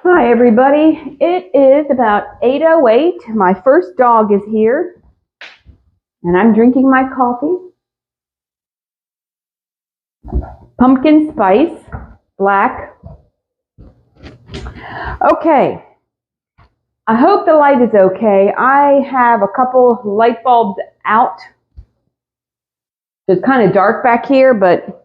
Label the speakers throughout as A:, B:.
A: Hi everybody, it is about 8:08. My first dog is here and I'm drinking my coffee. Pumpkin spice, black. Okay, I hope the light is okay. I have a couple light bulbs out. It's kind of dark back here, but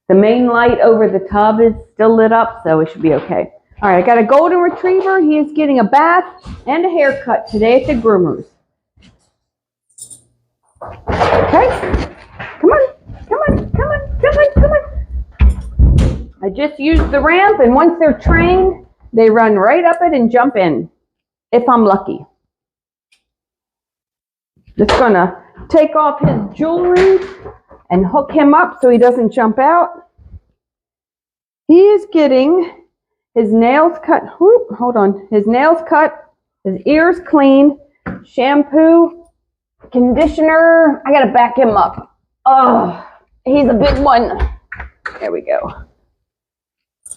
A: the main light over the tub is still lit up, so it should be okay. All right, I got a golden retriever. He is getting a bath and a haircut today at the groomers. Okay, come on, come on, come on, come on, come on. I just used the ramp, and once they're trained, they run right up it and jump in, if I'm lucky. Just gonna take off his jewelry and hook him up so he doesn't jump out. He is getting his nails cut, hold on, his nails cut, his ears cleaned, shampoo, conditioner. I gotta back him up. Oh, he's a big one. There we go.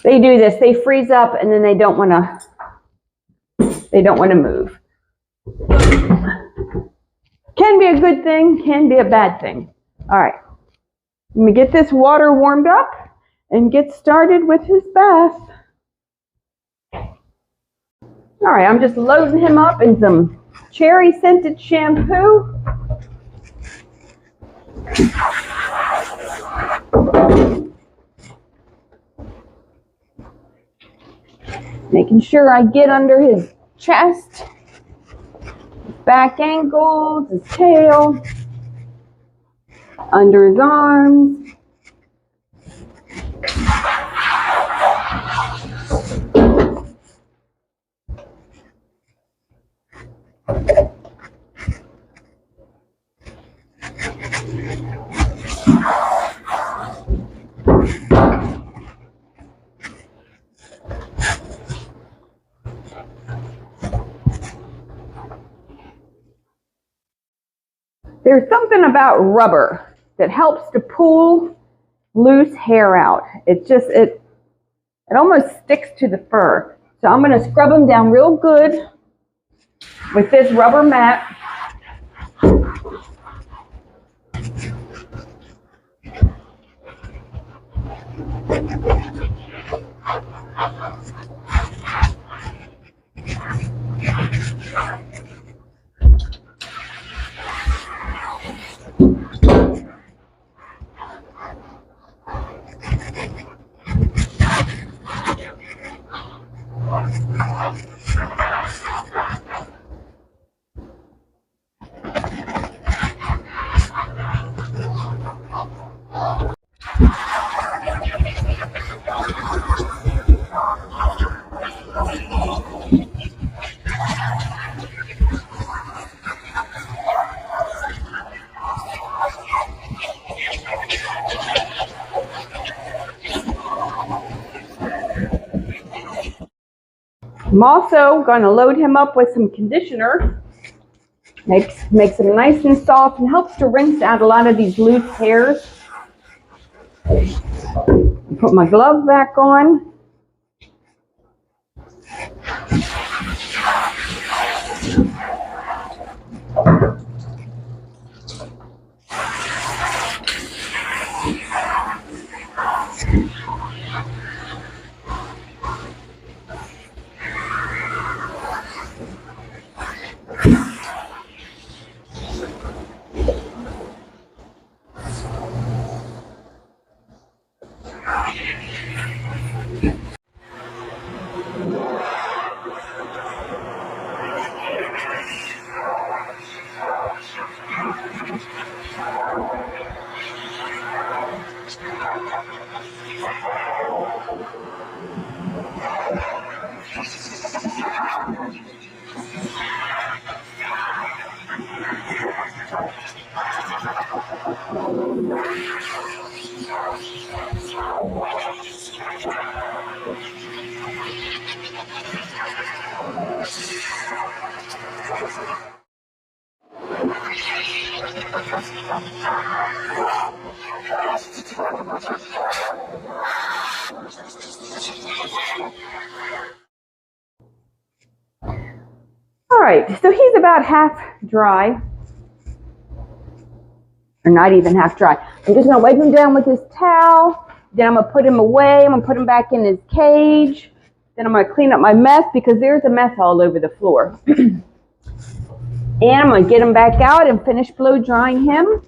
A: They do this, they freeze up and then they don't wanna move. Can be a good thing, can be a bad thing. All right, let me get this water warmed up and get started with his bath. All right, I'm just loading him up in some cherry scented shampoo. Making sure I get under his chest, his back ankles, his tail, under his arms. There's something about rubber that helps to pull loose hair out. It almost sticks to the fur. So I'm going to scrub them down real good with this rubber mat. I'm also going to load him up with some conditioner. Makes him nice and soft and helps to rinse out a lot of these loose hairs. Put my glove back on. All right, so he's about half dry, or not even half dry. I'm just gonna wipe him down with this towel. Then I'm gonna put him away. I'm gonna put him back in his cage. Then I'm gonna clean up my mess because there's a mess all over the floor. And I'm gonna get him back out and finish blow drying him.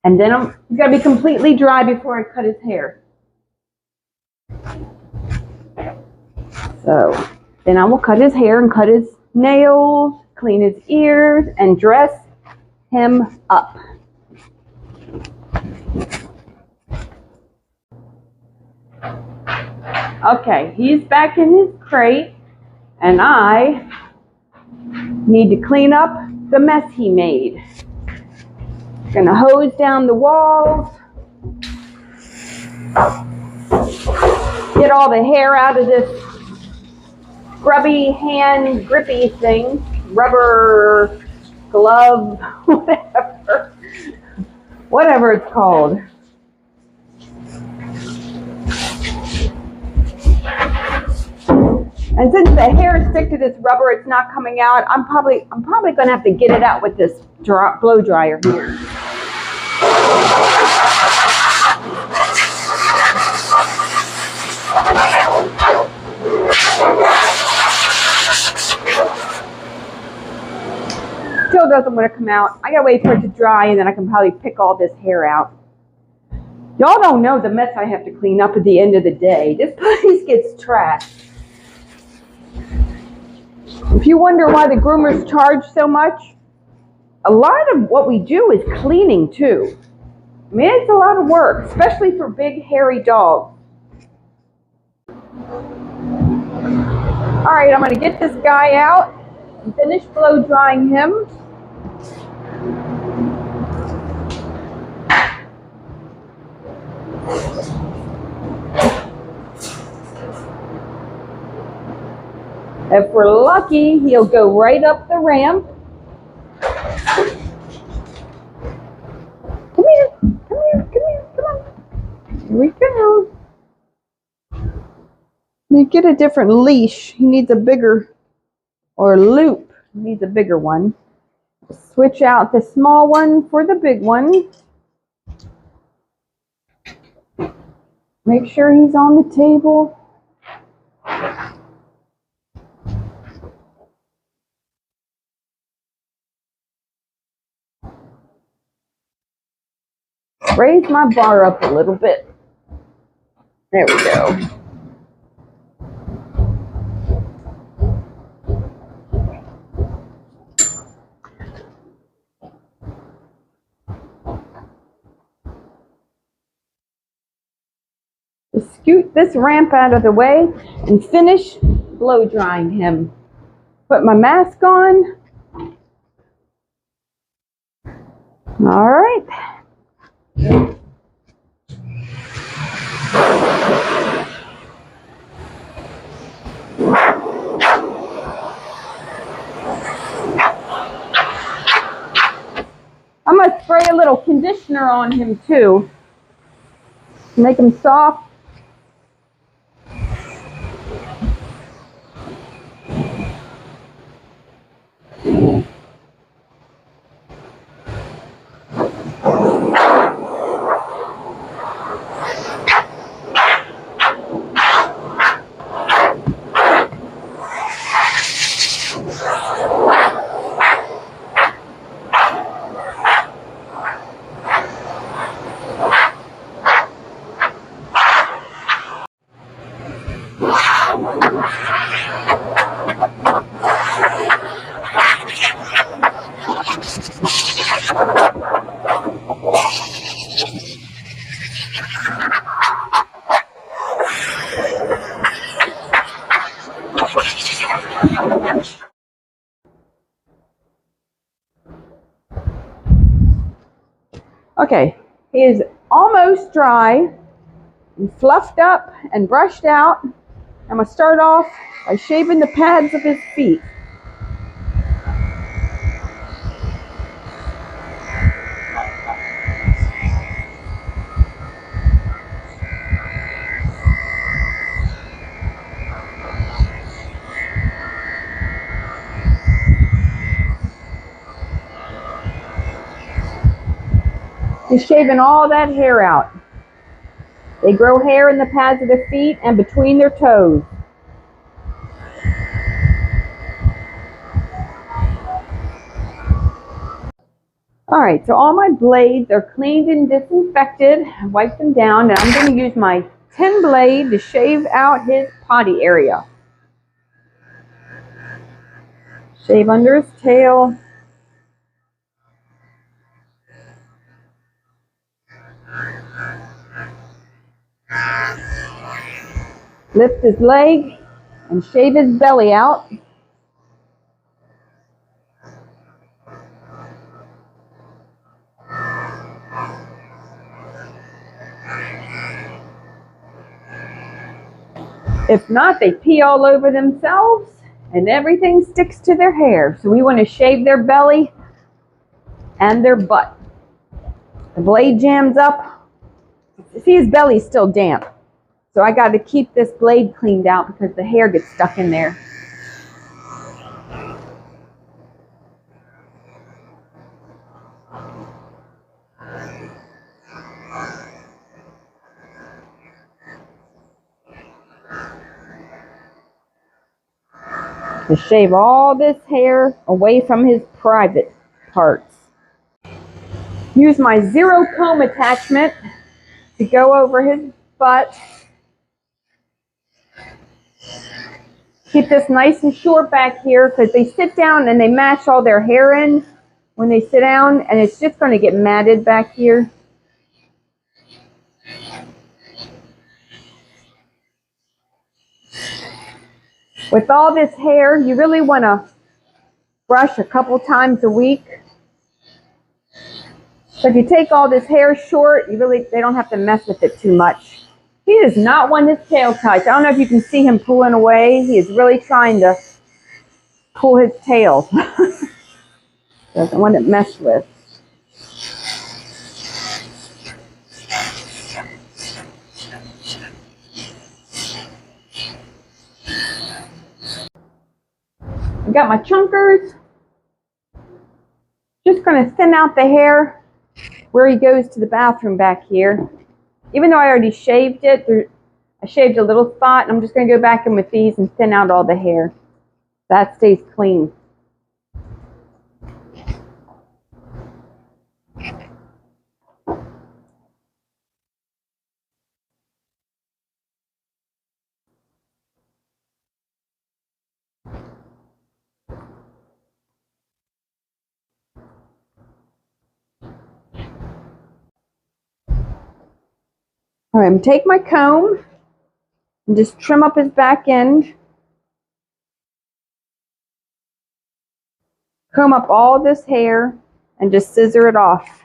A: And then he's gotta be completely dry before I cut his hair. So then I will cut his hair and cut his nails, clean his ears, and dress him up. Okay, he's back in his crate, and I need to clean up the mess he made. Gonna hose down the walls, get all the hair out of this scrubby hand grippy thing, rubber glove, whatever it's called. And since the hair stick to this rubber, it's not coming out. I'm probably gonna have to get it out with this blow dryer here. Still doesn't want to come out. I gotta wait for it to dry, and then I can probably pick all this hair out. Y'all don't know the mess I have to clean up at the end of the day. This place gets trashed. If you wonder why the groomers charge so much, a lot of what we do is cleaning too. I mean, it's a lot of work, especially for big, hairy dogs. All right, I'm going to get this guy out and finish blow drying him. If we're lucky, he'll go right up the ramp. Come here, come here, come here, come on. Here we go. Let me get a different leash. He needs a bigger, or loop. He needs a bigger one. Switch out the small one for the big one. Make sure he's on the table. Raise my bar up a little bit. There we go. Just scoot this ramp out of the way and finish blow drying him. Put my mask on. All right. I'm going to spray a little conditioner on him too. Make him soft. Okay, he is almost dry and fluffed up and brushed out. I'm going to start off by shaving the pads of his feet. Just shaving all that hair out. They grow hair in the pads of their feet and between their toes. Alright, so all my blades are cleaned and disinfected. I wiped them down, and I'm going to use my 10 blade to shave out his potty area. Shave under his tail. Lift his leg and shave his belly out. If not, they pee all over themselves and everything sticks to their hair. So we want to shave their belly and their butt. The blade jams up. See, his belly's still damp. So I got to keep this blade cleaned out because the hair gets stuck in there. To shave all this hair away from his private parts. Use my zero comb attachment to go over his butt. Keep this nice and short back here because they sit down and they match all their hair in when they sit down, and it's just going to get matted back here. With all this hair, you really want to brush a couple times a week. So if you take all this hair short, they don't have to mess with it too much. He does not want his tail touched. I don't know if you can see him pulling away. He is really trying to pull his tail. Doesn't want it messed with. I got my chunkers. Just going to thin out the hair where he goes to the bathroom back here. Even though I already shaved it, I shaved a little spot, and I'm just going to go back in with these and thin out all the hair. That stays clean. All right, I'm going to take my comb and just trim up his back end. Comb up all this hair and just scissor it off.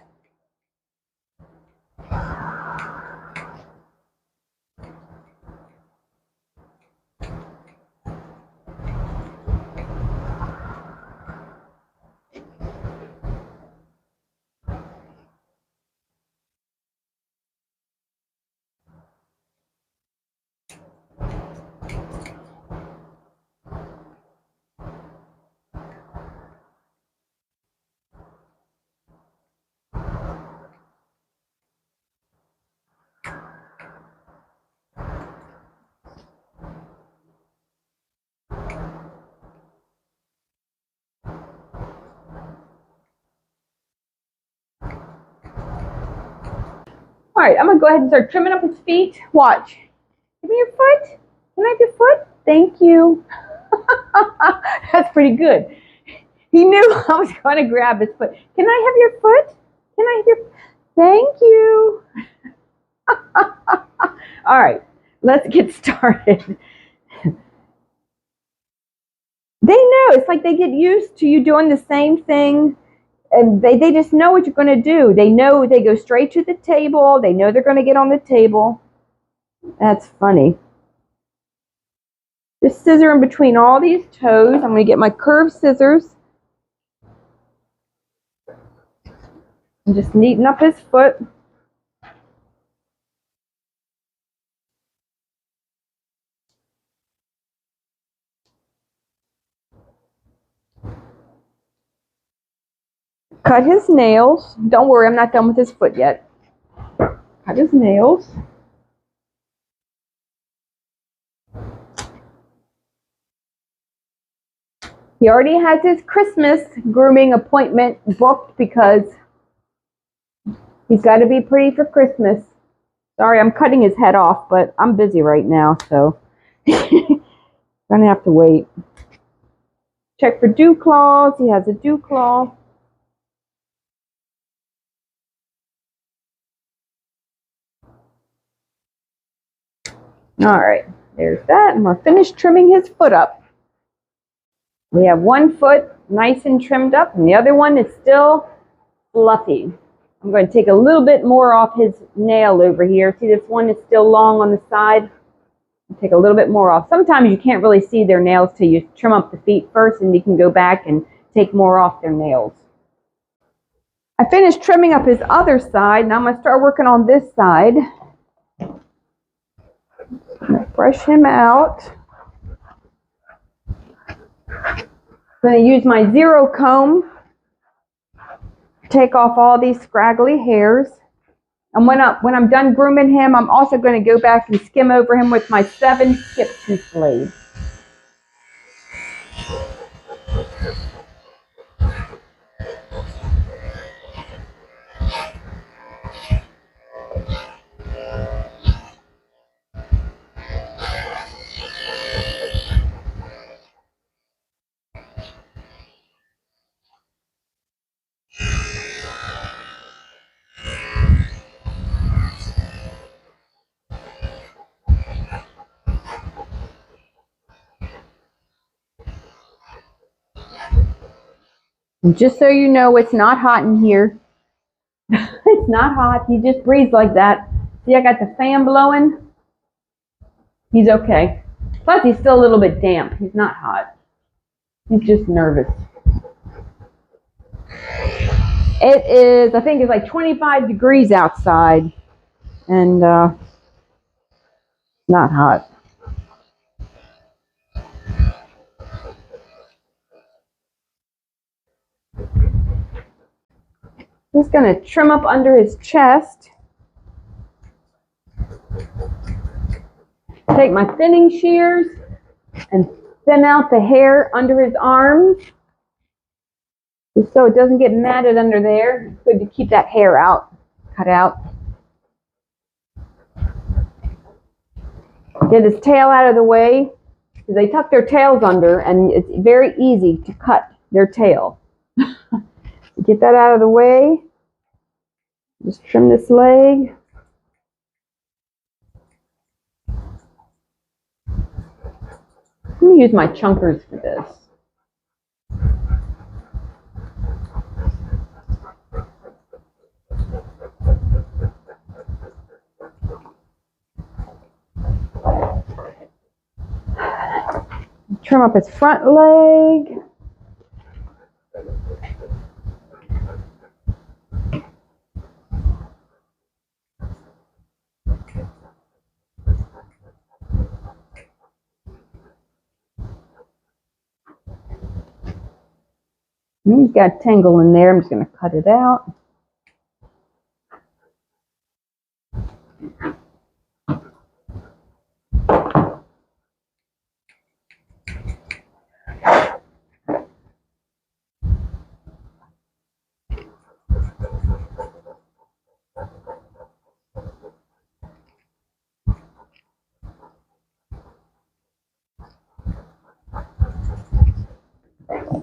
A: All right, I'm going to go ahead and start trimming up his feet. Watch. Give me your foot. Can I have your foot? Thank you. That's pretty good. He knew I was going to grab his foot. Can I have your foot? Can I have your... Thank you. All right, let's get started. They know. It's like they get used to you doing the same thing. And they just know what you're going to do. They know they go straight to the table. They know they're going to get on the table. That's funny. Just scissor in between all these toes. I'm going to get my curved scissors. And just neaten up his foot. cut his nails. Don't worry, I'm not done with his foot yet. Cut his nails. He already has his Christmas grooming appointment booked because he's got to be pretty for Christmas. Sorry, I'm cutting his head off, but I'm busy right now, so gonna have to wait. Check for dew claws. He has a dew claw. All right, there's that. And we're finished trimming his foot up. We have one foot nice and trimmed up, and the other one is still fluffy. I'm going to take a little bit more off his nail over here. See, this one is still long on the side. Take a little bit more off. Sometimes you can't really see their nails till you trim up the feet first, and you can go back and take more off their nails. I finished trimming up his other side. Now I'm going to start working on this side. Brush him out. I'm going to use my zero comb. Take off all these scraggly hairs. And when I'm done grooming him, I'm also going to go back and skim over him with my 7 skip tooth blade. And just so you know, it's not hot in here. It's not hot. He just breathes like that. See, I got the fan blowing. He's okay. Plus, he's still a little bit damp. He's not hot. He's just nervous. It is, I think it's like 25 degrees outside. And not hot. Just going to trim up under his chest. Take my thinning shears and thin out the hair under his arms, just so it doesn't get matted under there. It's good to keep that hair out, cut out. Get his tail out of the way, because they tuck their tails under, and it's very easy to cut their tail. Get that out of the way. Just trim this leg. I'm going to use my chunkers for this. Trim up his front leg. He's got a tangle in there. I'm just going to cut it out.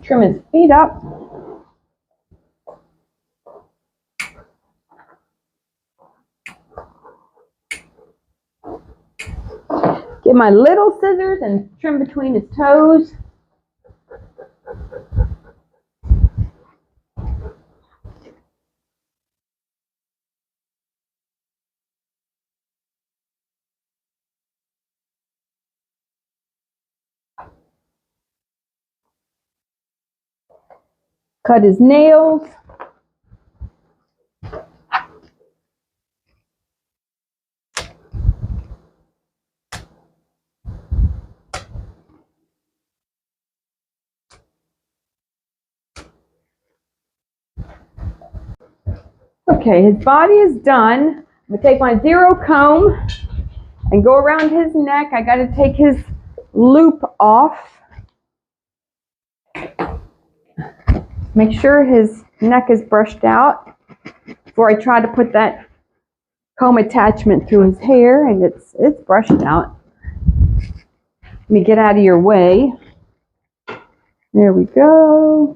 A: Trim his feet up. Get my little scissors and trim between his toes. Cut his nails. Okay, his body is done. I'm gonna take my zero comb and go around his neck. I gotta take his loop off. Make sure his neck is brushed out before I try to put that comb attachment through his hair, and it's brushed out. Let me get out of your way. There we go.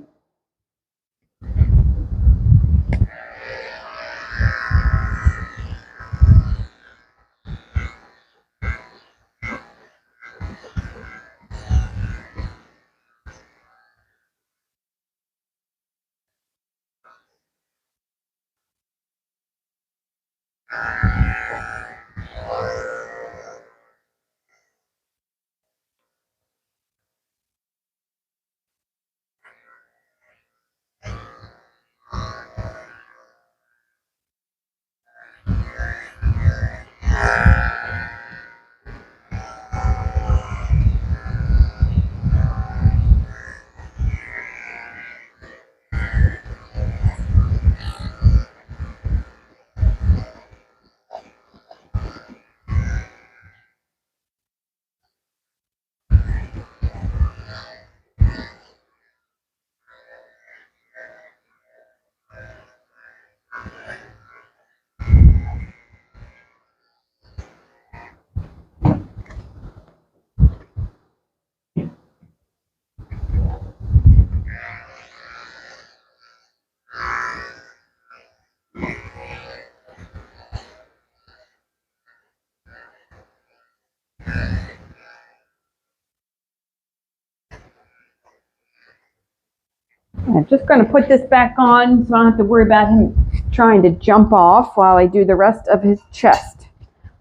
A: I'm just going to put this back on so I don't have to worry about him trying to jump off while I do the rest of his chest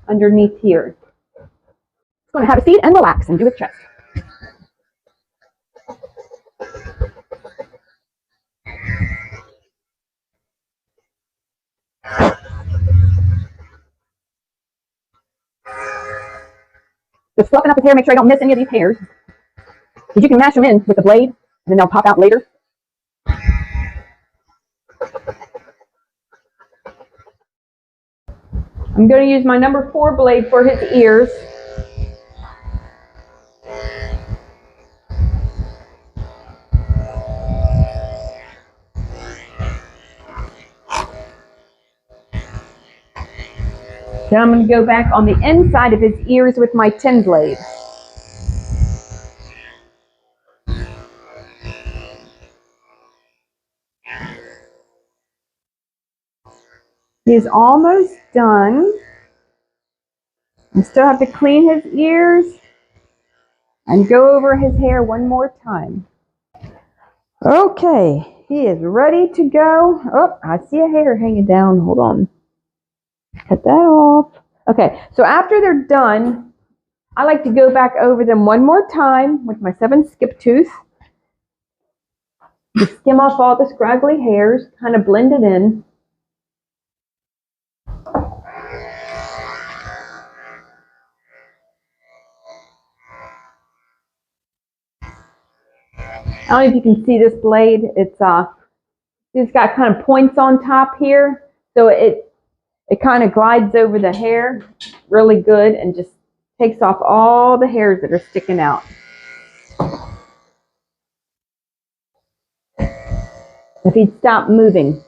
A: underneath here. He's going to have a seat and relax and do his chest. Just fluffing up his hair, make sure I don't miss any of these hairs. Because you can mash them in with the blade, and then they'll pop out later. I'm going to use my number 4 blade for his ears. Then I'm going to go back on the inside of his ears with my 10 blade. He's almost done. I still have to clean his ears and go over his hair one more time. Okay, he is ready to go. Oh, I see a hair hanging down. Hold on. Cut that off. Okay, so after they're done, I like to go back over them one more time with my 7 skip tooth. Just skim off all the scraggly hairs, kind of blend it in. I don't know if you can see this blade. It's got kind of points on top here, so it kind of glides over the hair really good and just takes off all the hairs that are sticking out. If he'd stop moving.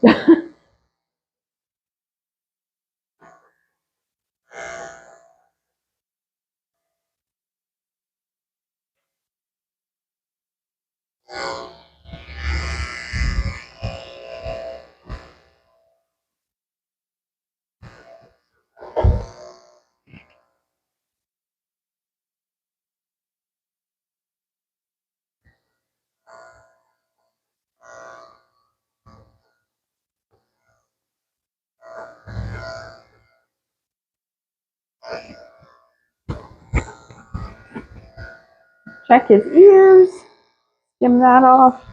A: Check his ears, skim that off,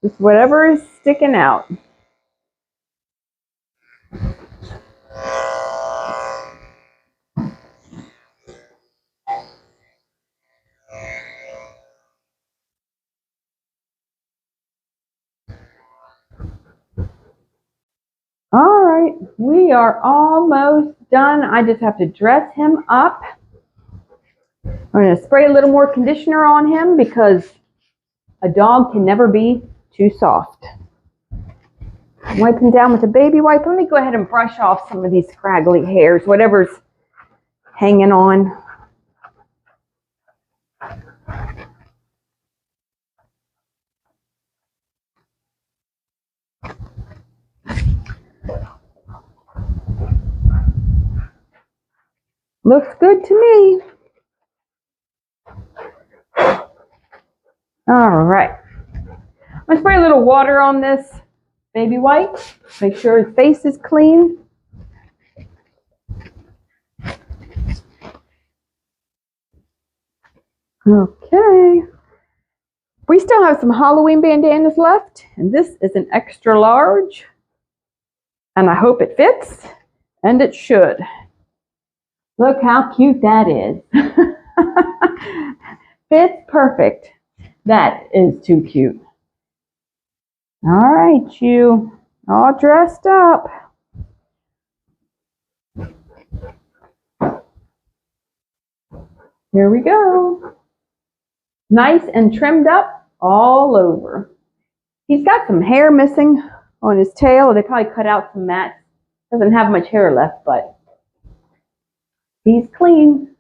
A: just whatever is sticking out. All right. right, we are almost done. I just have to dress him up. I'm going to spray a little more conditioner on him because a dog can never be too soft. Wipe him down with a baby wipe. Let me go ahead and brush off some of these scraggly hairs, whatever's hanging on. Looks good to me. All right. I'm going to spray a little water on this baby wipe. Make sure his face is clean. Okay. We still have some Halloween bandanas left, and this is an extra large. And I hope it fits, and it should. Look how cute that is. Fits perfect. That is too cute. All right, you all dressed up. Here we go. Nice and trimmed up all over. He's got some hair missing on his tail. They probably cut out some mats. Doesn't have much hair left, but he's clean.